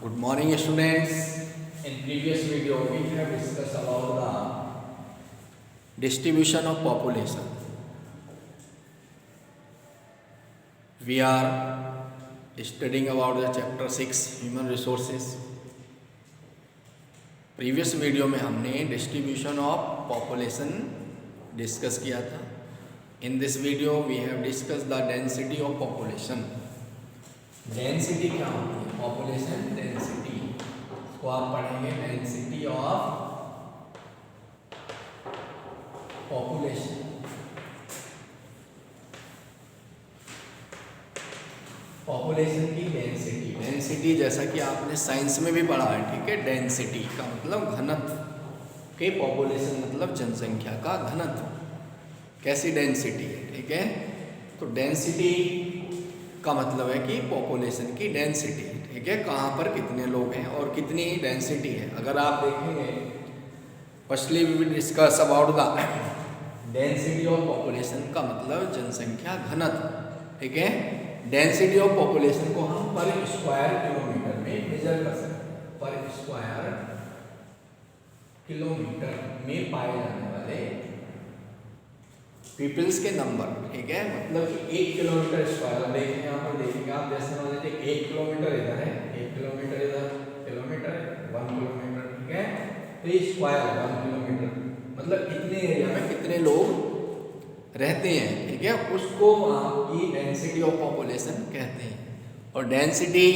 Good morning, students. In previous video, we have discussed about the distribution of population. We are studying about the chapter 6 Human Resources. Previous video में हमने distribution of population discuss किया था. In this video we have discuss the density of population. Density क्या होती है? Population density को आप पढ़ेंगे. Density of population. पॉपुलेशन की डेंसिटी. डेंसिटी जैसा कि आपने साइंस में भी पढ़ा है, ठीक है. डेंसिटी का मतलब घनत्व के, पॉपुलेशन मतलब जनसंख्या का घनत्व. कैसी डेंसिटी है, ठीक है. तो डेंसिटी का मतलब है कि पॉपुलेशन की डेंसिटी, ठीक है. कहाँ पर कितने लोग हैं और कितनी डेंसिटी है. अगर आप देखेंगे, firstly we will discuss about the density of population का मतलब जनसंख्या घनत्व, ठीक है. डेंसिटी ऑफ पॉपुलेशन को हम पर स्क्वायर किलोमीटर में मेजर कर सकते हैं. पर स्क्वायर किलोमीटर में पाए जाने वाले पीपल्स के नंबर, ठीक है. मतलब कि 1 किलोमीटर स्क्वायर. देखें यहाँ पर, देखेंगे आप, जैसे मान लीजिए 1 किलोमीटर इधर है, 1 किलोमीटर इधर, किलोमीटर 1 किलोमीटर, ठीक है. तो ये स्क्वायर 1 किलोमीटर मतलब कितने एरिया में कितने लोग रहते हैं, ठीक है. उसको आपकी डेंसिटी ऑफ पॉपुलेशन कहते हैं. और डेंसिटी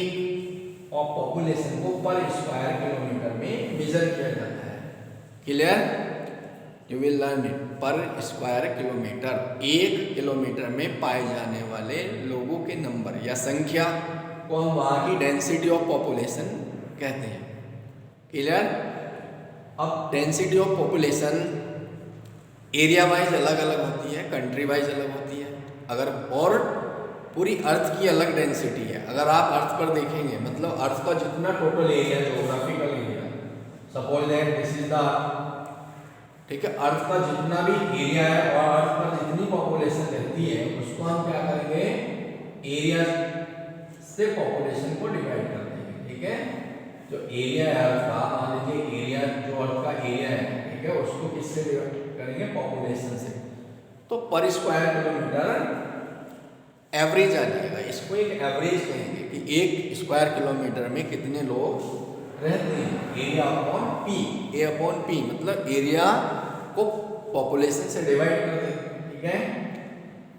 ऑफ पॉपुलेशन को पर स्क्वायर किलोमीटर में मेजर किया जाता है. Clear? You will learn it. पर स्क्वायर किलोमीटर, 1 किलोमीटर में पाए जाने वाले लोगों के नंबर या संख्या को हम वहाँ की डेंसिटी ऑफ पॉपुलेशन कहते हैं. क्लियर? अब density of population area wise अलग अलग होती है, कंट्री वाइज अलग होती है. अगर और पूरी अर्थ की अलग डेंसिटी है. अगर आप अर्थ पर देखेंगे, मतलब अर्थ का जितना total area, geographical area, suppose that this is the, ठीक है, अर्थ का जितना भी एरिया है और अर्थ पर जितनी पॉपुलेशन रहती है, उसको हम क्या करेंगे, एरिया से पॉपुलेशन को डिवाइड करते हैं, ठीक है. जो एरिया है अर्थ का, मान लीजिए एरिया, जो अर्थ का एरिया है, ठीक है, उसको किससे डिवाइड करेंगे? पॉपुलेशन से. तो पर स्क्वायर किलोमीटर एवरेज आ जाएगा. इसको एक एवरेज कहेंगे कि 1 स्क्वायर किलोमीटर में कितने लोग रहते हैं. Area upon P. A upon P मतलब एरिया को पॉपुलेशन से डिवाइड कर देते हैं, ठीक है.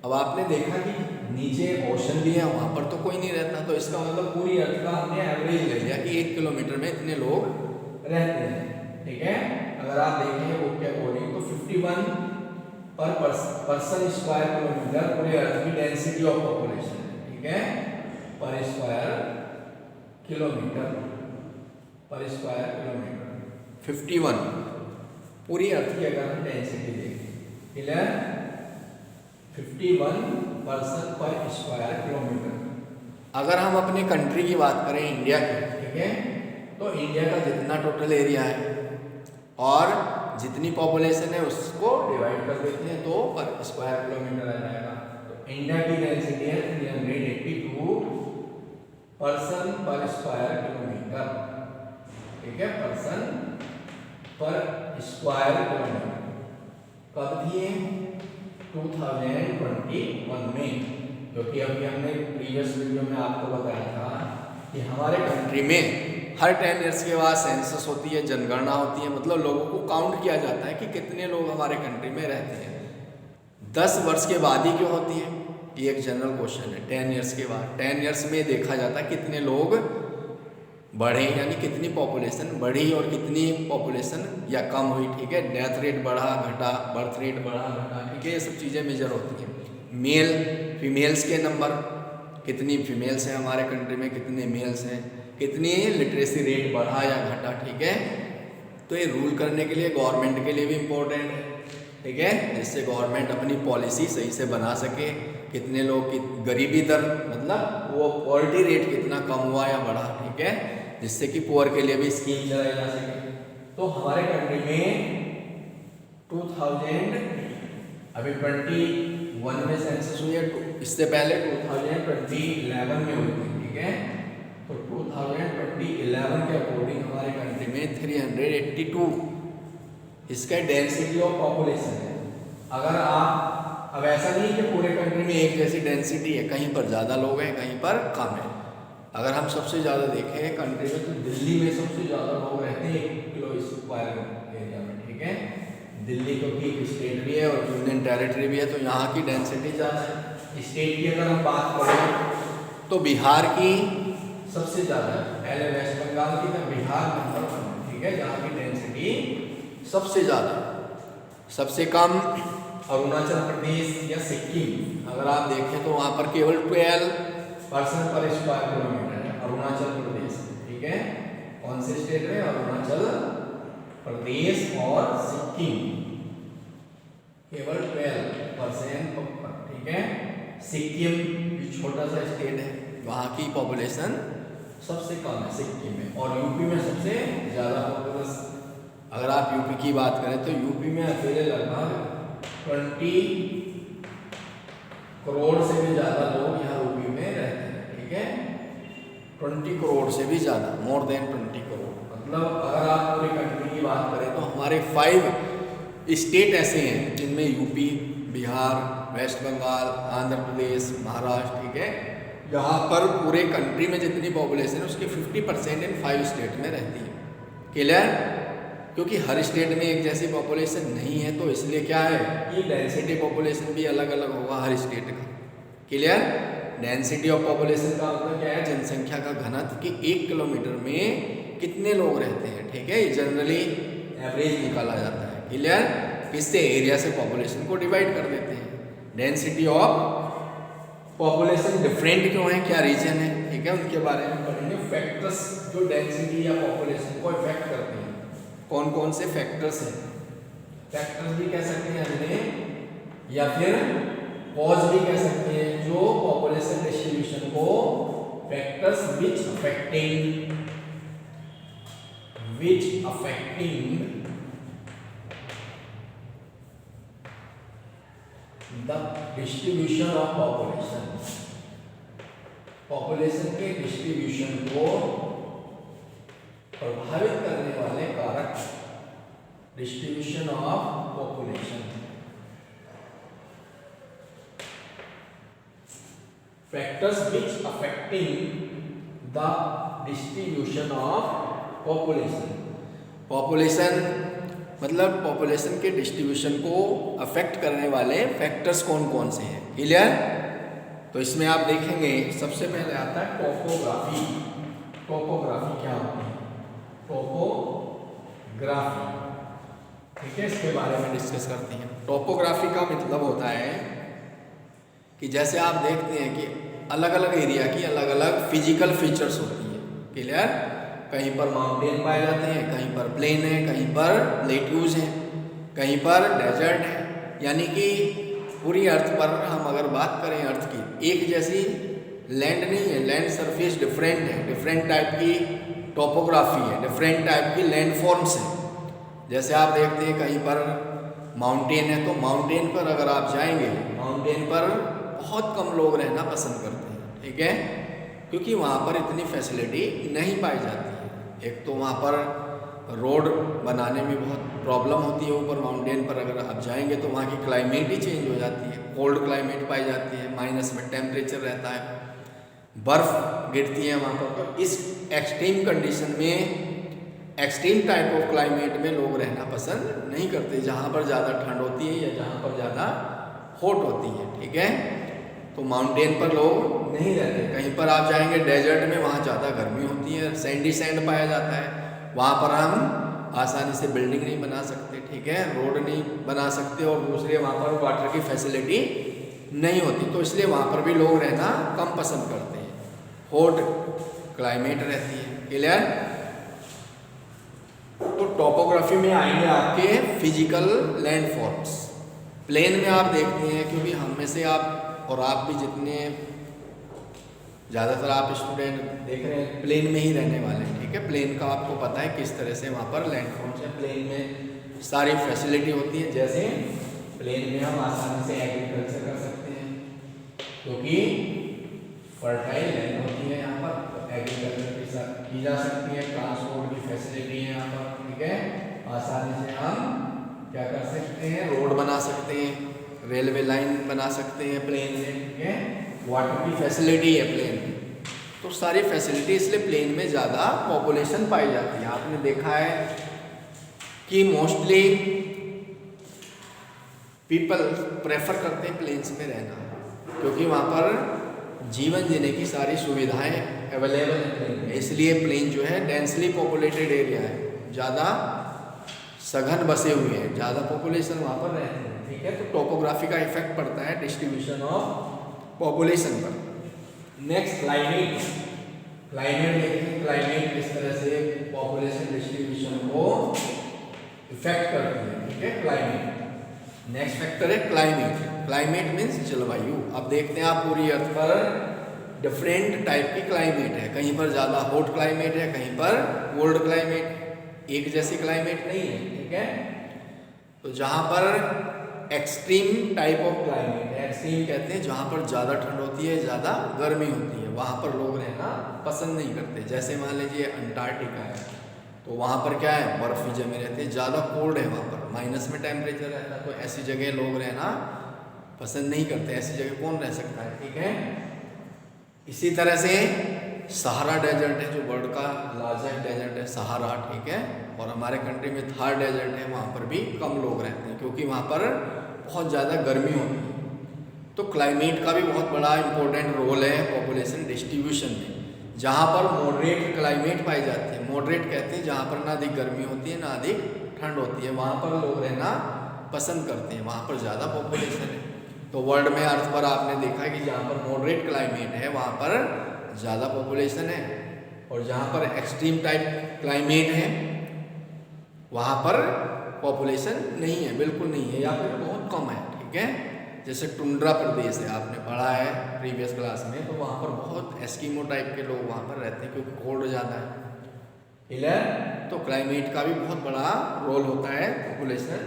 अब आपने देखा कि नीचे ओशन भी है, वहाँ पर तो कोई नहीं रहता, तो इसका मतलब पूरी अर्थ का हमने एवरेज ले लिया कि 1 किलोमीटर में इतने लोग रहते हैं, ठीक है. अगर आप देखें वो क्या बोलेंगे, तो 51 पर पर्सन स्क्वायर किलोमीटर पूरे अर्थ की डेंसिटी ऑफ पॉपुलेशन, ठीक है. पर स्क्वायर किलोमीटर, पर स्क्वायर किलोमीटर 51 पूरी अर्थ की अगर हम डेंसिटी देखें, क्लियर, 51 पर्सन पर स्क्वायर किलोमीटर. अगर हम अपनी कंट्री की बात करें, इंडिया की, ठीक है, तो इंडिया का जितना टोटल एरिया है और जितनी पॉपुलेशन है उसको डिवाइड कर देते हैं, तो पर स्क्वायर किलोमीटर आ जाएगा. तो इंडिया की डेंसिटी है 382 पर्सन पर स्क्वायर किलोमीटर, ठीक है, पर्सन पर स्क्वायर किलोमीटर. कब दिए? 2021 में. क्योंकि अभी हमने प्रीवियस वीडियो में आपको बताया था कि हमारे कंट्री में हर 10 ईयर्स के बाद सेंसस होती है, जनगणना होती है, मतलब लोगों को काउंट किया जाता है कि कितने लोग हमारे कंट्री में रहते हैं. 10 वर्ष के बाद ही क्यों होती है? ये एक जनरल क्वेश्चन है. 10 ईयर्स के बाद, 10 ईयर्स में देखा जाता है कितने लोग बढ़े, यानी कितनी पॉपुलेशन बढ़ी और कितनी पॉपुलेशन या कम हुई, ठीक है. डेथ रेट बढ़ा घटा, बर्थ रेट बढ़ा घटा, ठीक है, ये सब चीज़ें मेजर होती हैं. मेल फीमेल्स के नंबर, कितनी फीमेल्स हैं हमारे कंट्री में, कितने मेल्स हैं, कितनी लिटरेसी रेट बढ़ा या घटा, ठीक है. तो ये रूल करने के लिए गवर्नमेंट के लिए भी इम्पोर्टेंट है, ठीक है, जिससे गवर्नमेंट अपनी पॉलिसी सही से बना सके. कितने लोग की गरीबी दर, मतलब वो पॉवर्टी रेट कितना कम हुआ या बढ़ा, ठीक है, जिससे कि पुअर के लिए भी स्कीम चलाई जा सके. तो हमारे कंट्री में 2000 अभी 21 में सेंसस हुई है, इससे पहले 2011 में हुई थी, ठीक है. तो 2011 के अकॉर्डिंग हमारे कंट्री में 382 इसका डेंसिटी ऑफ पॉपुलेशन है। अगर आप, अब ऐसा नहीं कि पूरे कंट्री में एक जैसी डेंसिटी है, कहीं पर ज़्यादा लोग हैं कहीं पर कम है। अगर हम सबसे ज़्यादा देखें कंट्री में तो दिल्ली में सबसे ज़्यादा लोग रहते हैं 1 किलो स्क्वायर एरिया में, ठीक है। दिल्ली क्योंकि एक स्टेट भी है और यूनियन टेरिटरी भी है, तो यहाँ की डेंसिटी ज़्यादा है। स्टेट की अगर हम बात करें तो बिहार की सबसे ज़्यादा है, पहले वेस्ट बंगाल की, तो बिहार नंबर 1, ठीक है, जहाँ की डेंसिटी सबसे ज़्यादा। सबसे कम अरुणाचल प्रदेश या सिक्किम, अगर आप देखें तो वहाँ पर केवल 12% पर स्क्वायर किलोमीटर है, अरुणाचल प्रदेश, ठीक है। कौन से स्टेट में? अरुणाचल प्रदेश और सिक्किम, केवल 12% पर, ठीक है। सिक्किम भी छोटा सा स्टेट है, वहाँ की पॉपुलेशन सबसे कम है सिक्किम में, और यूपी में सबसे ज़्यादा पॉपुलेशन। अगर आप यूपी की बात करें तो यूपी में अकेले लगभग 20 करोड़ से भी ज़्यादा लोग यहाँ यूपी में रहते हैं, ठीक है। 20 करोड़ से भी ज़्यादा, मोर देन 20 करोड़। मतलब अगर आप पूरी कंट्री की बात करें तो हमारे 5 स्टेट ऐसे हैं जिनमें यूपी, बिहार, वेस्ट बंगाल, आंध्र प्रदेश, महाराष्ट्र, ठीक है, यहाँ पर पूरे कंट्री में जितनी पॉपुलेशन है उसकी 50% इन 5 स्टेट में रहती है। क्लियर? क्योंकि हर स्टेट में एक जैसी पॉपुलेशन नहीं है, तो इसलिए क्या है कि डेंसिटी पॉपुलेशन भी अलग अलग होगा हर स्टेट का। क्लियर? डेंसिटी ऑफ पॉपुलेशन का मतलब क्या है? जनसंख्या का घनत्व कि 1 किलोमीटर में कितने लोग रहते हैं, ठीक है। जनरली एवरेज निकाला जाता है। क्लियर? किससे? एरिया से पॉपुलेशन को डिवाइड कर देते हैं। डेंसिटी ऑफ पॉपुलेशन डिफरेंट क्यों है, क्या रीजन है, ठीक है, उनके बारे में पढ़ेंगे। फैक्टर्स जो डेंसिटी या पॉपुलेशन को इफेक्ट करते हैं, कौन कौन से फैक्टर्स हैं? फैक्टर्स भी कह सकते हैं हमने, या फिर कॉज भी कह सकते हैं, जो पॉपुलेशन डिस्ट्रीब्यूशन को factors which affecting the distribution of population के डिस्ट्रीब्यूशन को प्रभावित करने वाले कारक, distribution of population, factors which affecting the distribution of population मतलब पॉपुलेशन के डिस्ट्रीब्यूशन को अफेक्ट करने वाले फैक्टर्स कौन कौन से हैं। क्लियर? तो इसमें आप देखेंगे सबसे पहले आता है टोपोग्राफी। टोपोग्राफी क्या होती है? टोपोग्राफी, ठीक है, इसके बारे में डिस्कस करते हैं। टोपोग्राफी का मतलब होता है कि जैसे आप देखते हैं कि अलग अलग एरिया की अलग अलग फिजिकल फीचर्स होती हैं। क्लियर? कहीं पर माउंटेन पाए जाते हैं, कहीं पर प्लेन है, कहीं पर प्लेट्यूज हैं, कहीं पर डेजर्ट है। यानी कि पूरी अर्थ पर हम अगर बात करें अर्थ की, एक जैसी लैंड नहीं है, लैंड सरफेस डिफरेंट है, डिफरेंट टाइप की टोपोग्राफी है, डिफरेंट टाइप की लैंड फॉर्म्स हैं। जैसे आप देखते हैं कहीं पर माउंटेन है, तो माउंटेन पर अगर आप जाएंगे, माउंटेन पर बहुत कम लोग रहना पसंद करते हैं, ठीक है, क्योंकि वहाँ पर इतनी फैसिलिटी नहीं पाई जाती है। एक तो वहाँ पर रोड बनाने में बहुत प्रॉब्लम होती है, ऊपर माउंटेन पर अगर आप जाएंगे तो वहाँ की क्लाइमेट ही चेंज हो जाती है, कोल्ड क्लाइमेट पाई जाती है, माइनस में टेम्परेचर रहता है, बर्फ़ गिरती है वहाँ पर। तो इस एक्सट्रीम कंडीशन में, एक्सट्रीम टाइप ऑफ क्लाइमेट में लोग रहना पसंद नहीं करते, जहाँ पर ज़्यादा ठंड होती है या जहाँ पर ज़्यादा हॉट होती है, ठीक है। तो माउंटेन पर लोग नहीं रहते। कहीं पर आप जाएंगे डेजर्ट में, वहाँ ज़्यादा गर्मी होती है, सैंडी सैंड पाया जाता है, वहाँ पर हम आसानी से बिल्डिंग नहीं बना सकते, ठीक है, रोड नहीं बना सकते, और दूसरे वहाँ पर वाटर की फैसिलिटी नहीं होती, तो इसलिए वहाँ पर भी लोग रहना कम पसंद करते हैं, हॉट क्लाइमेट रहती है। क्लियर? तो टोपोग्राफी में आएंगे आपके फिजिकल लैंडफॉर्म्स। प्लेन में आप देखते हैं, क्योंकि हम में से आप और आप भी जितने ज़्यादातर आप स्टूडेंट देख रहे हैं प्लेन में ही रहने वाले हैं, ठीक है। प्लेन का आपको पता है किस तरह से वहाँ पर लैंडफॉर्म्स है। प्लेन में सारी फैसिलिटी होती है, जैसे प्लेन में हम आसानी से एग्रीकल्चर कर सकते हैं, क्योंकि फर्टाइल लैंड होती है यहाँ पर, एग्रीकल्चर बना सकते हैं, रेलवे लाइन बना सकते हैं प्लेन में, ठीक है, वाटर की फैसिलिटी है प्लेन में, तो सारी फैसिलिटी इसलिए प्लेन में ज़्यादा पॉपुलेशन पाई जाती है। आपने देखा है कि मोस्टली पीपल प्रेफर करते हैं प्लेन्स में रहना, क्योंकि वहाँ पर जीवन जीने की सारी सुविधाएं अवेलेबल हैं प्लेन में, इसलिए प्लेन जो है डेंसली पॉपुलेटेड एरिया है, ज़्यादा सघन बसे हुए हैं, ज़्यादा पॉपुलेशन वहाँ पर रहती है, ठीक है। तो टोपोग्राफी का इफेक्ट पड़ता है डिस्ट्रीब्यूशन ऑफ पॉपुलेशन पर। नेक्स्ट क्लाइमेट, क्लाइमेट देखते हैं, क्लाइमेट किस तरह से पॉपुलेशन डिस्ट्रीब्यूशन को इफेक्ट करती है, ठीक है, क्लाइमेट। नेक्स्ट फैक्टर है क्लाइमेट, क्लाइमेट मीन्स जलवायु। अब देखते हैं आप पूरी अर्थ पर डिफरेंट टाइप की क्लाइमेट है, कहीं पर ज़्यादा हॉट क्लाइमेट है, कहीं पर कोल्ड क्लाइमेट, एक जैसी क्लाइमेट नहीं है, ठीक है। तो जहाँ पर एक्सट्रीम टाइप ऑफ क्लाइमेट है, एक्सट्रीम कहते हैं जहाँ पर ज़्यादा ठंड होती है, ज़्यादा गर्मी होती है, वहाँ पर लोग रहना पसंद नहीं करते। जैसे मान लीजिए अंटार्कटिका है, तो वहाँ पर क्या है, बर्फ ही जमे रहती है, ज़्यादा कोल्ड है, वहाँ पर माइनस में टेम्परेचर रहता है, तो ऐसी जगह लोग रहना पसंद नहीं करते, ऐसी जगह कौन रह सकता है, ठीक है। इसी तरह से सहारा डेजर्ट है, जो वर्ल्ड का लार्जेस्ट डेजर्ट है सहारा, ठीक है, और हमारे कंट्री में थार डेजर्ट है, वहाँ पर भी कम लोग रहते हैं क्योंकि वहाँ पर बहुत ज़्यादा गर्मी होती है। तो क्लाइमेट का भी बहुत बड़ा इंपॉर्टेंट रोल है पॉपुलेशन डिस्ट्रीब्यूशन में। जहाँ पर मॉडरेट क्लाइमेट पाई जाती है, मॉडरेट कहते हैं जहाँ पर ना अधिक गर्मी होती है ना अधिक ठंड होती है, वहाँ पर लोग रहना पसंद करते हैं, वहाँ पर ज़्यादा पॉपुलेशन है। तो वर्ल्ड में अर्थ पर आपने देखा है कि जहाँ पर मॉडरेट क्लाइमेट है वहाँ पर ज़्यादा पॉपुलेशन है, और जहाँ पर एक्सट्रीम टाइप क्लाइमेट है वहाँ पर पॉपुलेशन नहीं है, बिल्कुल नहीं है, या फिर बहुत कम है, ठीक है। जैसे टुंड्रा प्रदेश है, आपने पढ़ा है प्रीवियस क्लास में, तो वहाँ पर बहुत एस्किमो टाइप के लोग वहाँ पर रहते हैं क्योंकि कोल्ड ज़्यादा है, क्लियर। तो क्लाइमेट का भी बहुत बड़ा रोल होता है पॉपुलेशन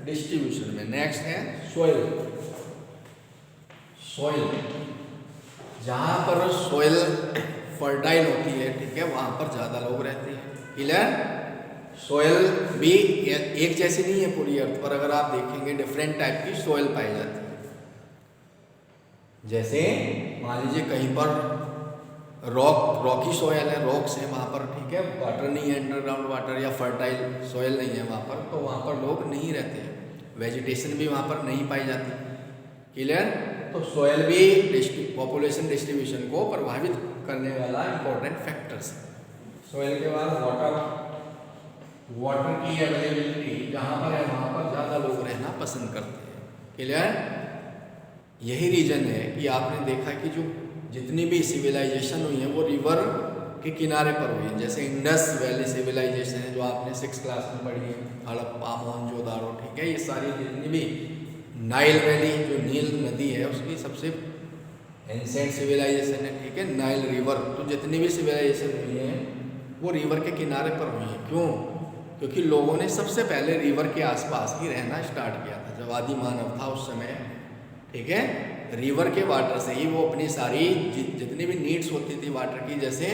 डिस्ट्रीब्यूशन में। नेक्स्ट है सोइल, सोइल जहाँ पर सोइल फर्टाइल होती है, ठीक है, वहाँ पर ज़्यादा लोग रहते हैं, क्लियर। सोइल भी एक जैसी नहीं है पूरी अर्थ पर, अगर आप देखेंगे डिफरेंट टाइप की सोइल पाई जाती है। जैसे मान लीजिए कहीं पर रॉकी सोइल है, रॉक्स है वहाँ पर, ठीक है, वाटर नहीं है, अंडरग्राउंड वाटर या फर्टाइल सोइल नहीं है वहाँ पर, तो वहाँ पर लोग नहीं रहते हैं, वेजिटेशन भी वहाँ पर नहीं पाई जाती, क्लियर। तो सोइल भी पॉपुलेशन डिस्ट्रीब्यूशन को प्रभावित करने वाला इंपॉर्टेंट फैक्टर्स है। सोइल के बाद वाटर, वाटर की अवेलेबिलिटी जहाँ पर है वहाँ पर ज़्यादा लोग रहना पसंद करते हैं, क्लियर। यही रीज़न है कि आपने देखा कि जो जितनी भी सिविलाइजेशन हुई है वो रिवर के किनारे पर हुई है। जैसे इंडस वैली सिविलाइजेशन है जो आपने 6th क्लास में पढ़ी है, हड़प्पा, मोहनजोदारो, ठीक है, ये सारी जितनी भी नाइल वैली जो नील नदी है उसकी सबसे एंसेंट सिविलाइजेशन है, ठीक है, नाइल रिवर। तो जितनी भी सिविलाइजेशन हुई है वो रिवर के किनारे पर हुई है। क्यों? क्योंकि लोगों ने सबसे पहले रिवर के आसपास ही रहना स्टार्ट किया था जब आदि मानव था उस समय, ठीक है। रिवर के वाटर से ही वो अपनी सारी जितनी भी नीड्स होती थी वाटर की, जैसे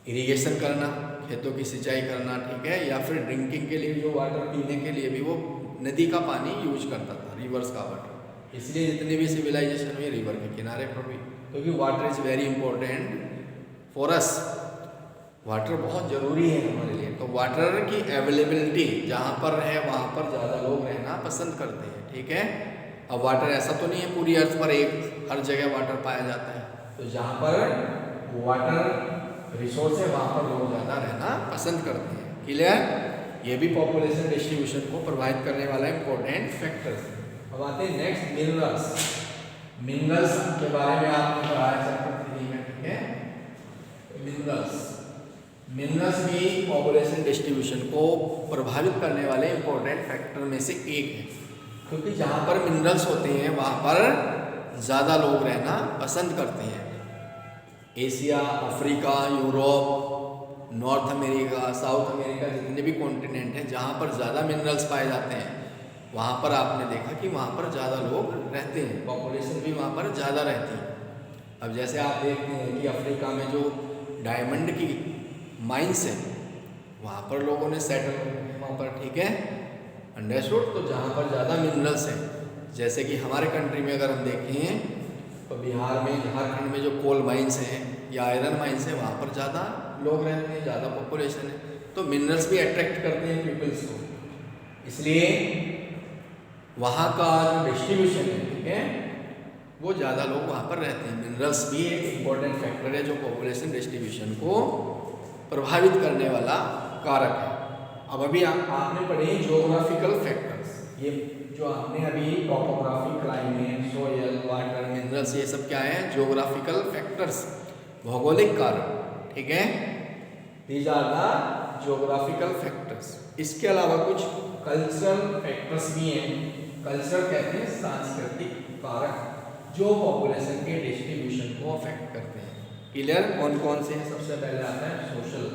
इरिगेशन करना, खेतों की सिंचाई करना, ठीक है, या फिर ड्रिंकिंग के लिए जो वाटर पीने के लिए भी वो नदी का पानी यूज करता था, रिवर्स का वाटर। इसलिए जितनी भी सिविलाइजेशन हुई रिवर के किनारे पर हुई, क्योंकि water is very important for us, water बहुत ज़रूरी है हमारे लिए। तो वाटर की अवेलेबिलिटी जहाँ पर है वहाँ पर ज़्यादा लोग रहना पसंद करते हैं, ठीक है। अब वाटर ऐसा तो नहीं है पूरी अर्थ पर एक हर जगह वाटर पाया जाता है, तो जहाँ पर वाटर रिसोर्स है वहाँ पर लोग ज़्यादा रहना पसंद करते हैं, क्लियर। ये भी पॉपुलेशन डिस्ट्रीब्यूशन को प्रभावित करने वाला इंपॉर्टेंट फैक्टर्स है। अब आते हैं नेक्स्ट मिनरल्स। मिनरल्स के बारे में आपने पढ़ा है चैप्टर 3 में, ठीक है। मिनरल्स, मिनरल्स भी पॉपुलेशन डिस्ट्रीब्यूशन को प्रभावित करने वाले इंपॉर्टेंट फैक्टर में से एक है, क्योंकि जहाँ पर मिनरल्स होते हैं वहाँ पर ज़्यादा लोग रहना पसंद करते हैं। Asia, Africa, Europe, north America, south America, जितने भी कॉन्टिनेंट हैं जहाँ पर ज़्यादा मिनरल्स पाए जाते हैं वहाँ पर आपने देखा कि वहाँ पर ज़्यादा लोग रहते हैं, पॉपुलेशन भी वहाँ पर ज़्यादा रहती है। अब जैसे आप देखते हैं कि अफ्रीका में जो डायमंड की माइंस है वहाँ पर लोगों ने सेटल वहाँ पर, ठीक है। अंडरस्टूड। तो जहाँ पर ज़्यादा मिनरल्स हैं, जैसे कि हमारे कंट्री में अगर हम देखें तो बिहार में, झारखंड में जो कोल माइंस हैं या आयरन माइंस हैं, वहाँ पर ज़्यादा लोग रहते हैं, ज़्यादा पॉपुलेशन है, तो मिनरल्स भी अट्रैक्ट करते हैं पीपल्स को, इसलिए वहाँ का जो डिस्ट्रीब्यूशन है, ठीक है, वो ज़्यादा लोग वहाँ पर रहते हैं। मिनरल्स भी एक इम्पोर्टेंट फैक्टर है जो पॉपुलेशन डिस्ट्रीब्यूशन को प्रभावित करने वाला कारक है। अब अभी आपने पढ़े ज्योग्राफिकल फैक्टर्स, ये जो आपने अभी topography, climate, soil, water, minerals, ये सब क्या है? ज्योग्राफिकल फैक्टर्स, भौगोलिक कारक, ठीक है, these are the geographical factors. इसके अलावा कुछ कल्चरल फैक्टर्स भी हैं। कल्चरल कहते हैं सांस्कृतिक कारक जो पॉपुलेशन के डिस्ट्रीब्यूशन को अफेक्ट करते हैं। क्लियर? कौन कौन से हैं? सबसे पहले आता है सोशल।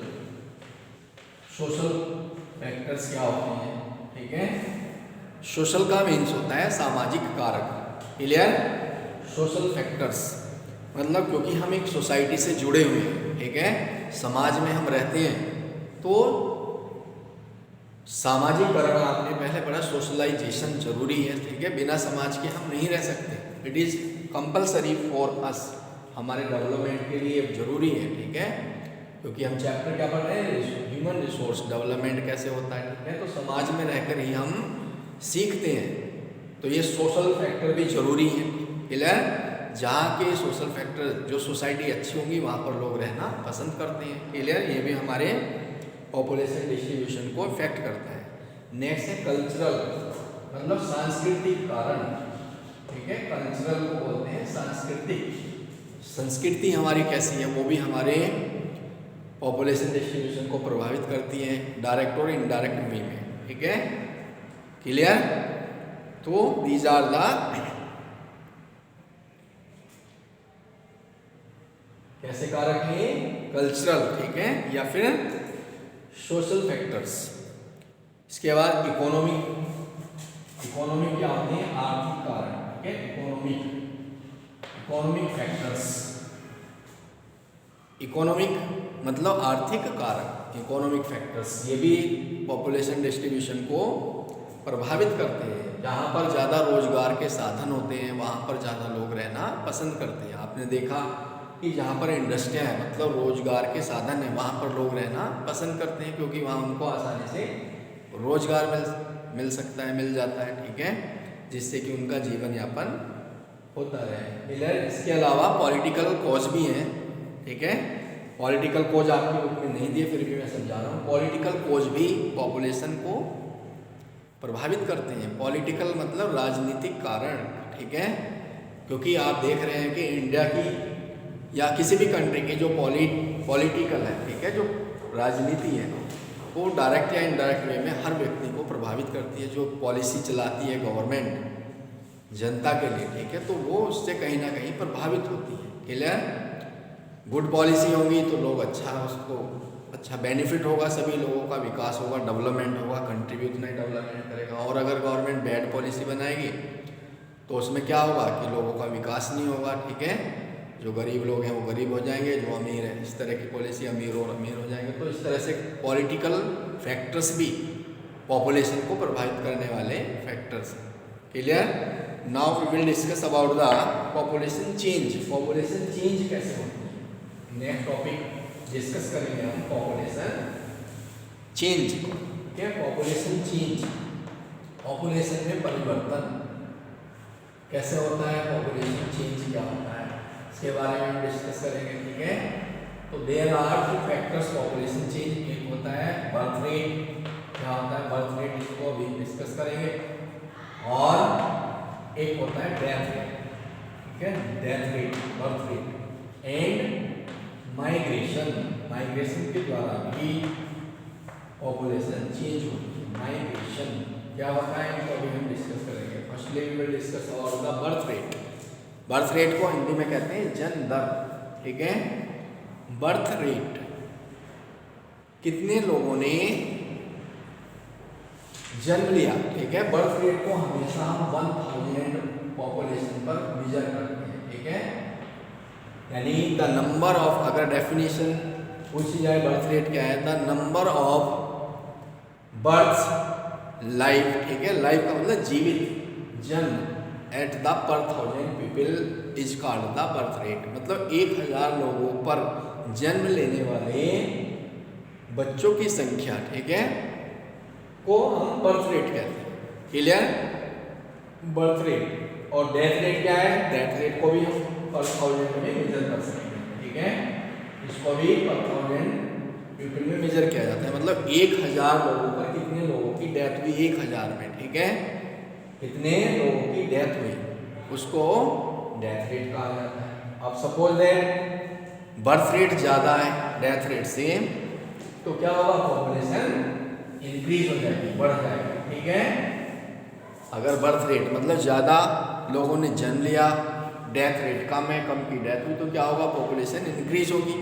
सोशल फैक्टर्स क्या होते हैं? ठीक है, सोशल का मीन्स होता है सामाजिक कारक। क्लियर? सोशल फैक्टर्स मतलब क्योंकि हम एक सोसाइटी से जुड़े हुए हैं, ठीक है, समाज में हम रहते हैं, तो सामाजिककरण आपने पहले पढ़ा, सोशलाइजेशन जरूरी है, ठीक है, बिना समाज के हम नहीं रह सकते। It is compulsory for us, हमारे डेवलपमेंट के लिए जरूरी है, ठीक है, क्योंकि हम चैप्टर क्या पढ़ रहे हैं? ह्यूमन रिसोर्स डेवलपमेंट कैसे होता है, ठीक है, तो समाज में रहकर ही हम सीखते हैं, तो ये सोशल फैक्टर भी जरूरी है। क्लियर? जहाँ के सोशल फैक्टर, जो सोसाइटी अच्छी होंगी वहाँ पर लोग रहना पसंद करते हैं। क्लियर? ये भी हमारे पॉपुलेशन डिस्ट्रीब्यूशन को इफेक्ट करता है। नेक्स्ट है कल्चरल, मतलब सांस्कृतिक कारण, ठीक है, कल्चरल को बोलते हैं सांस्कृतिक। संस्कृति हमारी कैसी है वो भी हमारे पॉपुलेशन डिस्ट्रीब्यूशन को प्रभावित करती है, डायरेक्ट और इनडायरेक्ट वे में, ठीक है। क्लियर? तो दीज आर द कैसे कारक है? कल्चरल, ठीक है, या फिर सोशल फैक्टर्स। इसके बाद इकोनॉमिक। इकोनॉमिक क्या होते हैं? आर्थिक कारक, ठीक है, इकोनॉमिक फैक्टर्स। इकोनॉमिक मतलब आर्थिक कारक, इकोनॉमिक फैक्टर्स, ये भी पॉपुलेशन डिस्ट्रीब्यूशन को प्रभावित करते हैं। जहाँ पर ज़्यादा रोजगार के साधन होते हैं वहाँ पर ज़्यादा लोग रहना पसंद करते हैं। आपने देखा कि जहाँ पर इंडस्ट्रियाँ हैं, मतलब रोजगार के साधन है, वहाँ पर लोग रहना पसंद करते हैं, क्योंकि वहाँ उनको आसानी से रोजगार मिल सकता है, मिल जाता है, ठीक है, जिससे कि उनका जीवन यापन होता रहे। इसके अलावा पॉलिटिकल कॉज भी हैं, ठीक है, पॉलिटिकल कॉज आपकी बुक में नहीं दिए, फिर भी मैं समझा रहा हूँ। पॉलिटिकल कॉज भी पॉपुलेशन को प्रभावित करते हैं। पॉलिटिकल मतलब राजनीतिक कारण, ठीक है, क्योंकि आप देख रहे हैं कि इंडिया की या किसी भी कंट्री की जो पॉलिटिकल है, ठीक है, जो राजनीति है, वो डायरेक्ट या इनडायरेक्ट वे में हर व्यक्ति को प्रभावित करती है। जो पॉलिसी चलाती है गवर्नमेंट जनता के लिए, ठीक है, तो वो उससे कहीं ना कहीं प्रभावित होती है। क्लियर? गुड पॉलिसी होगी तो लोग उसको अच्छा बेनिफिट होगा, सभी लोगों का विकास होगा, डेवलपमेंट होगा, कंट्री भी उतना ही डेवलपमेंट करेगा। और अगर गवर्नमेंट बैड पॉलिसी बनाएगी तो उसमें क्या होगा कि लोगों का विकास नहीं होगा, ठीक है, जो गरीब लोग हैं वो गरीब हो जाएंगे, जो अमीर है, इस तरह की पॉलिसी अमीर और अमीर हो जाएंगे। तो इस तरह से पॉलिटिकल फैक्टर्स भी पॉपुलेशन को प्रभावित करने वाले फैक्टर्स हैं। Clear? Now we will discuss about the population change. Population change कैसे होती है, नेक्स्ट टॉपिक डिस्कस करेंगे हम, पॉपुलेशन चेंज। क्या पॉपुलेशन चेंज? पॉपुलेशन में परिवर्तन कैसे होता है, पॉपुलेशन चेंज क्या होता है, इसके बारे में हम डिस्कस करेंगे, ठीक है। तो there are two factors population change. एक होता है बर्थ रेट, क्या होता है बर्थ रेट, इसको अभी डिस्कस करेंगे, और एक होता है डेथ रेट, ठीक है, death rate, birth rate, and migration. Migration के द्वारा भी पॉपुलेशन चेंज होती है। माइग्रेशन क्या होता है इनको अभी हम डिस्कस करेंगे। Firstly we will discuss about the birth rate. Birth rate को हिंदी में कहते हैं जन्म दर, ठीक है। बर्थ रेट, कितने लोगों ने जन्म लिया, ठीक है। बर्थ रेट को हमेशा हम 1000 पॉपुलेशन पर मेजर करते हैं, ठीक है, यानी द नंबर ऑफ, अगर डेफिनेशन पूछी जाए बर्थ रेट क्या है, the number of births life, ठीक है, लाइफ का मतलब जीवित, जन्म, एट द पर 1000 people is called the birth rate, मतलब 1000 लोगों पर जन्म लेने वाले बच्चों की संख्या, ठीक है, को हम बर्थ रेट कहते हैं। क्लियर? Birth rate. और डेथ रेट क्या है? डेथ रेट को भी हम पर 1000 में मेजर कर सकते हैं, ठीक है, इसको भी पर 1000 पीपल में मेजर किया जाता है, मतलब 1000 लोगों पर कितने लोगों की डेथ हुई 1000 में, ठीक है, कितने लोगों की डेथ हुई, उसको डेथ रेट कहा जाता है। अब सपोज दैट बर्थ रेट ज़्यादा है डेथ रेट से, तो क्या होगा? पॉपुलेशन इंक्रीज हो जाएगी, बढ़ जाएगी, ठीक है। अगर बर्थ रेट मतलब ज़्यादा लोगों ने जन्म लिया, डेथ रेट कम है, कम की डेथ हुई, तो क्या होगा? पॉपुलेशन इंक्रीज होगी।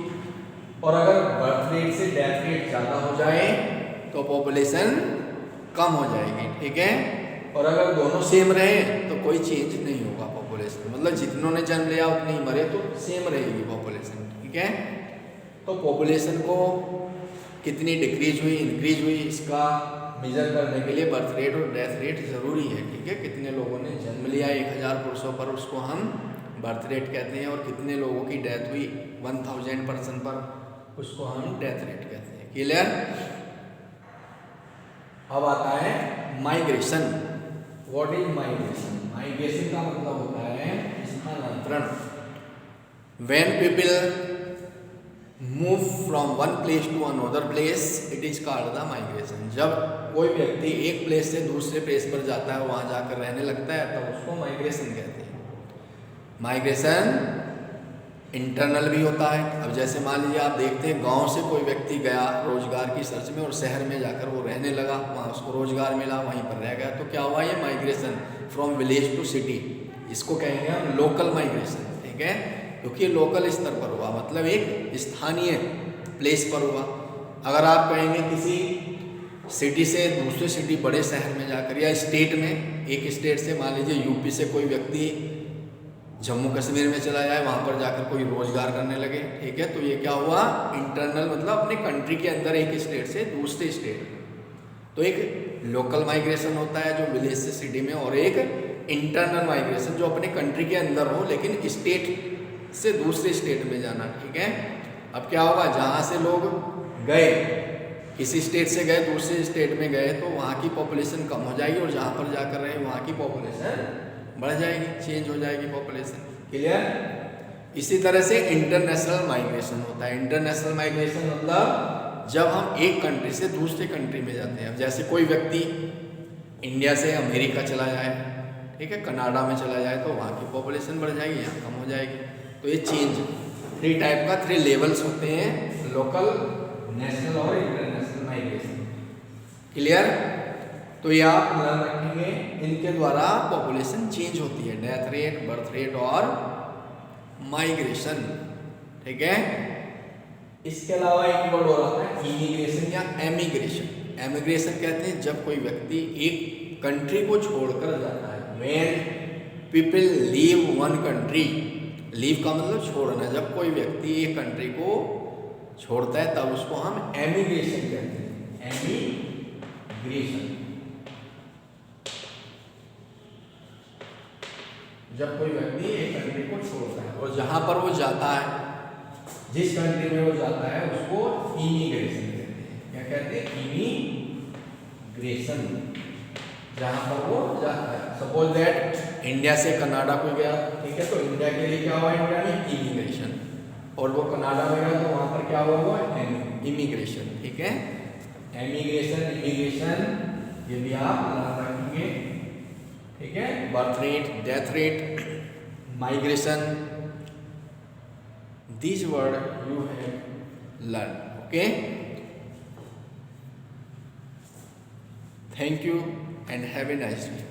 और अगर बर्थ रेट से डेथ रेट ज़्यादा हो जाए तो पॉपुलेशन कम हो जाएगी, ठीक है। और अगर दोनों सेम रहे तो कोई चेंज नहीं होगा पॉपुलेशन, मतलब जितनों ने जन्म लिया उतने ही मरे, तो सेम रहेगी पॉपुलेशन, ठीक है। तो पॉपुलेशन को कितनी डिक्रीज हुई, इंक्रीज हुई, इसका मेजर करने के लिए बर्थ रेट और डेथ रेट ज़रूरी है, ठीक है। कितने लोगों ने जन्म लिया 1000 पुरुषों पर, उसको हम बर्थ रेट कहते हैं, और कितने लोगों की डेथ हुई 1000 पर्सन पर, उसको हम डेथ रेट कहते हैं। क्लियर? अब आता है migration. What is migration? Migration का मतलब होता है स्थानांतरण। When people move from one place to another place, it is called the migration. जब कोई व्यक्ति एक प्लेस से दूसरे प्लेस पर जाता है, वहाँ जाकर रहने लगता है, तब उसको माइग्रेशन कहते हैं। माइग्रेशन इंटरनल भी होता है। अब जैसे मान लीजिए आप देखते हैं गांव से कोई व्यक्ति गया रोजगार की सर्च में और शहर में जाकर वो रहने लगा, वहाँ उसको रोजगार मिला, वहीं पर रह गया, तो क्या हुआ? ये migration from village to city, इसको कहेंगे हम लोकल माइग्रेशन, ठीक है, क्योंकि ये लोकल स्तर पर हुआ, मतलब एक स्थानीय प्लेस पर हुआ। अगर आप कहेंगे किसी सिटी से दूसरे सिटी, बड़े शहर में जाकर, या स्टेट में, एक स्टेट से मान लीजिए यूपी से कोई व्यक्ति जम्मू कश्मीर में चला जाए, वहाँ पर जाकर कोई रोजगार करने लगे, ठीक है, तो ये क्या हुआ? इंटरनल, मतलब अपने कंट्री के अंदर एक स्टेट से दूसरे स्टेट। तो एक लोकल माइग्रेशन होता है जो विलेज से सिटी में, और एक इंटरनल माइग्रेशन जो अपने कंट्री के अंदर हो लेकिन स्टेट से दूसरे स्टेट में जाना, ठीक है। अब क्या होगा? जहाँ से लोग गए, किसी स्टेट से गए दूसरे स्टेट में गए, तो वहाँ की पॉपुलेशन कम हो जाएगी, और जहाँ पर जाकर रहे वहाँ की पॉपुलेशन बढ़ जाएगी, चेंज हो जाएगी पॉपुलेशन। क्लियर? इसी तरह से इंटरनेशनल माइग्रेशन होता है। इंटरनेशनल माइग्रेशन मतलब जब हम एक कंट्री से दूसरे कंट्री में जाते हैं। जैसे कोई व्यक्ति इंडिया से अमेरिका चला जाए, ठीक है, कनाडा में चला जाए, तो वहाँ की पॉपुलेशन बढ़ जाएगी, यहाँ कम हो जाएगी। तो ये चेंज 3 टाइप का 3 लेवल्स होते हैं, लोकल, नेशनल और इंटरनेशनल माइग्रेशन। क्लियर? तो ये आप ध्यान रखेंगे, इनके द्वारा पॉपुलेशन चेंज होती है, डेथ रेट, बर्थ रेट और माइग्रेशन, ठीक है। इसके अलावा एक वर्ड और आता है इमिग्रेशन या एमिग्रेशन। एमिग्रेशन कहते हैं जब कोई व्यक्ति एक कंट्री को छोड़कर जाता है। When people leave one country, leave का मतलब छोड़ना, जब कोई व्यक्ति एक कंट्री को छोड़ता है तब उसको हम एमिग्रेशन कहते हैं, एमिग्रेशन। जब कोई व्यक्ति एक कंट्री को छोड़ता है और जहां पर वो जाता है, जिस कंट्री में वो जाता है, उसको इमिग्रेशन कहते हैं। क्या कहते हैं? इमिग्रेशन, जहां पर वो जाता है। सपोज दैट इंडिया से कनाडा कोई गया, ठीक है, तो इंडिया के लिए क्या हुआ? इंडिया में इमिग्रेशन, और वो कनाडा में गया तो वहां पर क्या हुआ? वो इमिग्रेशन, ठीक है। एमिग्रेशन, इमिग्रेशन, ये भी आप ध्यान रखेंगे, ठीक है। Birth rate, death rate, migration, these word you have learned, okay. Thank you and have a nice day.